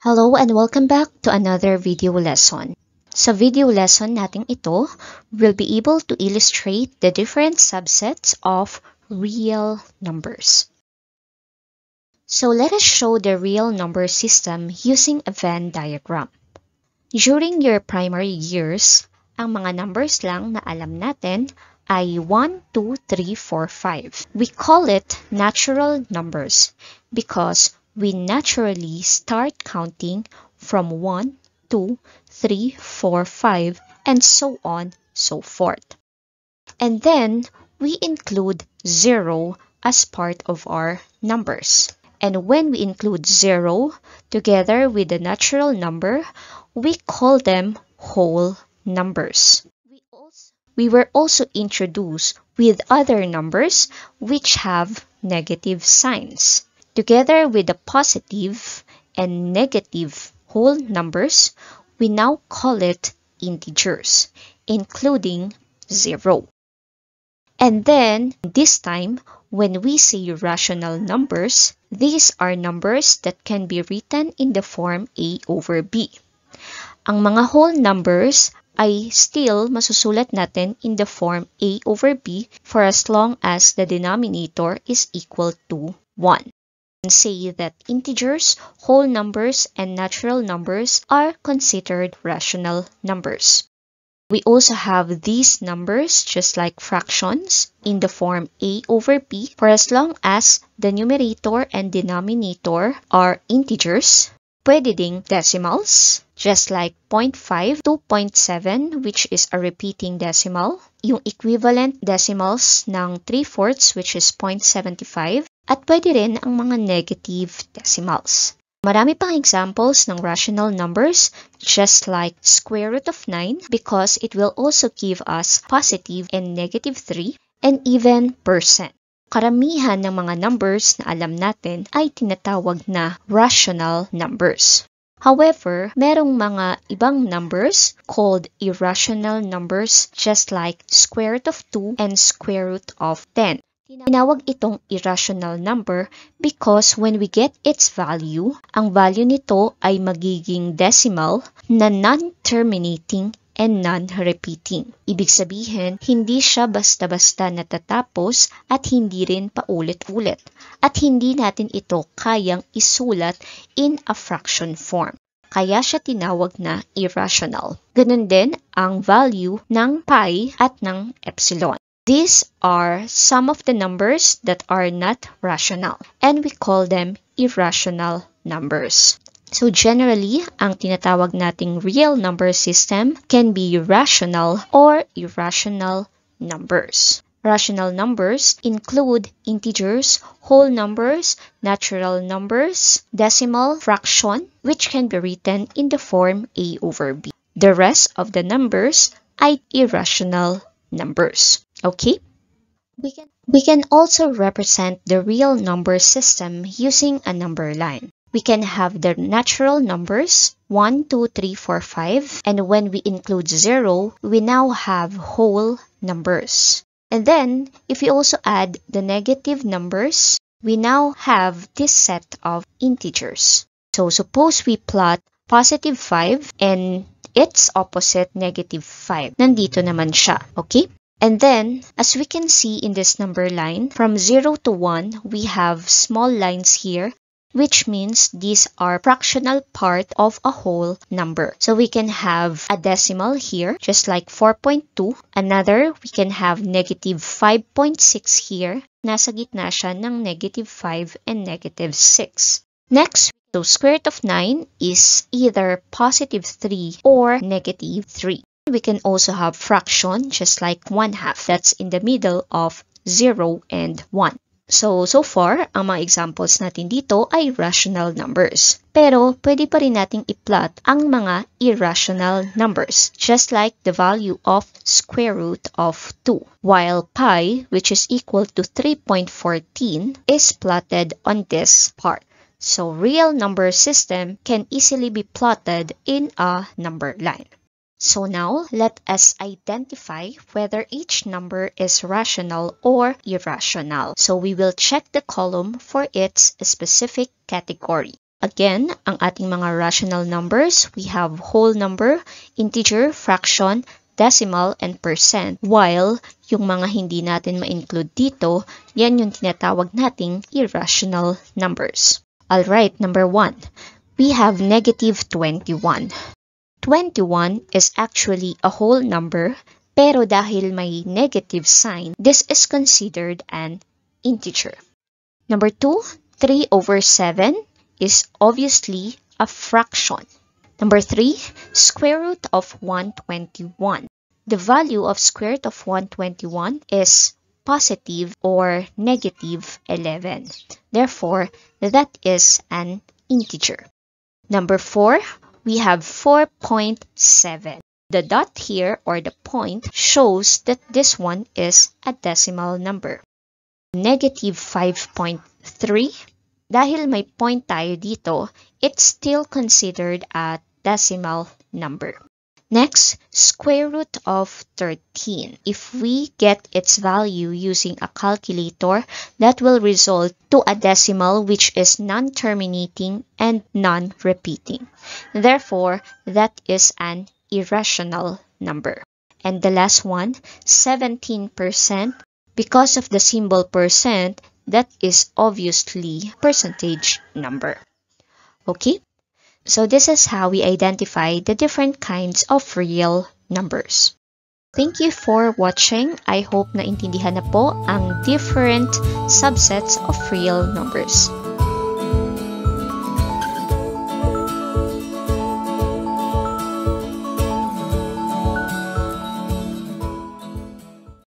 Hello and welcome back to another video lesson. Sa video lesson nating ito, we'll be able to illustrate the different subsets of real numbers. So let us show the real number system using a Venn diagram. During your primary years, ang mga numbers lang na alam natin ay 1, 2, 3, 4, 5. We call it natural numbers because we naturally start counting from 1, 2, 3, 4, 5, and so on, so forth. And then, we include 0 as part of our numbers. And when we include 0 together with the natural number, we call them whole numbers. We were also introduced with other numbers which have negative signs. Together with the positive and negative whole numbers, we now call it integers, including 0. And then, this time, when we say rational numbers, these are numbers that can be written in the form A over B. Ang mga whole numbers ay still masusulat natin in the form A over B for as long as the denominator is equal to 1. Say that integers, whole numbers, and natural numbers are considered rational numbers. We also have these numbers, just like fractions, in the form A over B for as long as the numerator and denominator are integers. Pwede ding decimals, just like 0.5 to 0.7, which is a repeating decimal. Yung equivalent decimals ng 3/4, which is 0.75. At pwede rin ang mga negative decimals. Marami pang examples ng rational numbers, just like square root of 9, because it will also give us positive and negative 3, and even percent. Karamihan ng mga numbers na alam natin ay tinatawag na rational numbers. However, merong mga ibang numbers called irrational numbers, just like square root of 2 and square root of 10. Tinawag itong irrational number because when we get its value, ang value nito ay magiging decimal na non-terminating and non-repeating. Ibig sabihin, hindi siya basta-basta natatapos at hindi rin paulit-ulit. At hindi natin ito kayang isulat in a fraction form. Kaya siya tinawag na irrational. Ganun din ang value ng pi at ng epsilon. These are some of the numbers that are not rational, and we call them irrational numbers. So generally, ang tinatawag nating real number system can be rational or irrational numbers. Rational numbers include integers, whole numbers, natural numbers, decimal, fraction, which can be written in the form A over B. The rest of the numbers are irrational numbers. Okay? We can also represent the real number system using a number line. We can have the natural numbers 1, 2, 3, 4, 5, and when we include 0, we now have whole numbers. And then, if we also add the negative numbers, we now have this set of integers. So suppose we plot positive 5 and its opposite negative 5. Nandito naman siya, okay? And then, as we can see in this number line, from 0 to 1, we have small lines here, which means these are fractional part of a whole number. So we can have a decimal here, just like 4.2. Another, we can have negative 5.6 here. Nasa gitna siya ng negative 5 and negative 6. Next, so square root of 9 is either positive 3 or negative 3. We can also have fraction, just like 1/2. That's in the middle of 0 and 1. So far, ang mga examples natin dito ay rational numbers. Pero, pwede pa rin nating i-plot ang mga irrational numbers, just like the value of square root of 2. While pi, which is equal to 3.14, is plotted on this part. So, real number system can easily be plotted in a number line. So now, let us identify whether each number is rational or irrational. So we will check the column for its specific category. Again, ang ating mga rational numbers, we have whole number, integer, fraction, decimal, and percent. While yung mga hindi natin ma-include dito, yan yung tinatawag nating irrational numbers. Alright, number 1. We have negative 21. 21 is actually a whole number, pero dahil may negative sign, this is considered an integer. Number 2, 3 over 7 is obviously a fraction. Number 3, square root of 121. The value of square root of 121 is positive or negative 11. Therefore, that is an integer. Number 4, we have 4.7. The dot here or the point shows that this one is a decimal number. Negative 5.3. Dahil may point tayo dito, it's still considered a decimal number. Next, square root of 13. If we get its value using a calculator, that will result to a decimal which is non-terminating and non-repeating. Therefore, that is an irrational number. And the last one, 17%. Because of the symbol percent, that is obviously percentage number. Okay? So this is how we identify the different kinds of real numbers. Thank you for watching. I hope naintindihan na po ang different subsets of real numbers.